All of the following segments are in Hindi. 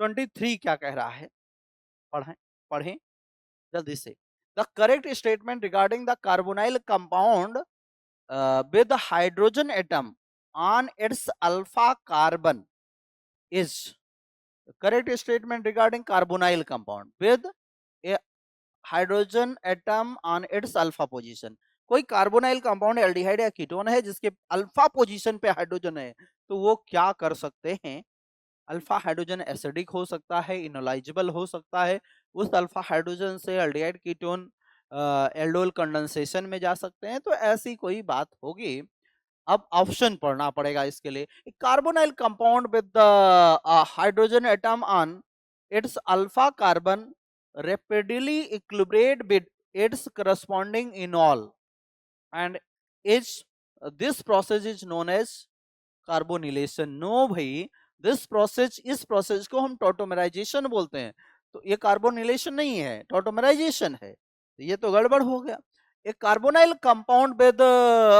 23 क्या कह रहा है, पढ़ें पढ़ें जल्दी से। The correct statement regarding the carbonyl compound with hydrogen atom on its alpha carbon is correct statement regarding carbonyl compound with a hydrogen atom on its alpha position। कोई कार्बोनाइल कंपाउंड एल्डिहाइड या कीटोन है जिसके अल्फा पोजीशन पे हाइड्रोजन है, तो वो क्या कर सकते हैं? अल्फा हाइड्रोजन एसिडिक हो सकता है, इनोलाइजेबल हो सकता है, उस अल्फा हाइड्रोजन से एल्डिहाइड कीटोन एल्डोल कंडेंसेशन में जा सकते हैं, तो ऐसी कोई बात होगी। अब ऑप्शन पढ़ना पड़ेगा इसके लिए। Carbonyl compound with the hydrogen atom on its alpha carbon rapidly equilibrate with its corresponding enol and is this process is known as carbonylation. No भाई, दिस प्रोसेस, इस प्रोसेस को हम टॉटोमराइजेशन बोलते हैं। तो ये कार्बोनिलेशन नहीं है, टॉटोमराइजेशन है। तो ये तो गड़बड़ हो गया। एक carbonyl compound with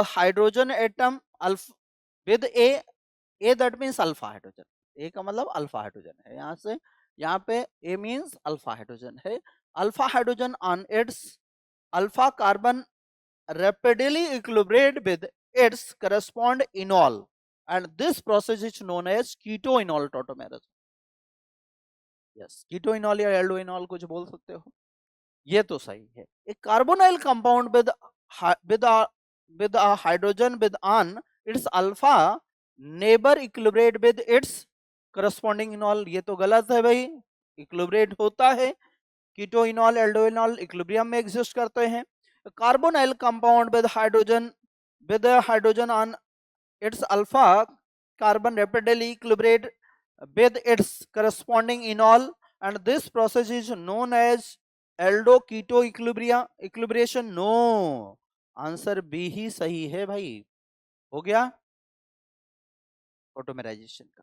hydrogen atom alpha with A that means alpha hydrogen. A का मतलब अल्फा हाइड्रोजन है, यहाँ से यहाँ पे ए मीन्स अल्फा हाइड्रोजन है। Alpha hydrogen on its alpha carbon rapidly equilibrate with its correspond enol and this process is known as keto-enol tautomerism। yes, keto-enol या aldo-enol कुछ बोल सकते हो, ये तो सही है। एक carbonyl compound with a hydrogen with on its alpha neighbor equilibrate with its corresponding enol, ये तो गलत है भाई। इक्विलिब्रेट होता है, कीटो-इनॉल एल्डो-इनॉल इक्विलिब्रियम में एग्जिस्ट करते हैं। Carbonyl compound with hydrogen on its alpha carbon rapidly equilibrate with its corresponding enol and this process is known as aldo keto equilibration। No, answer B ही सही है भाई। हो गया ऑटोमेराइजेशन का।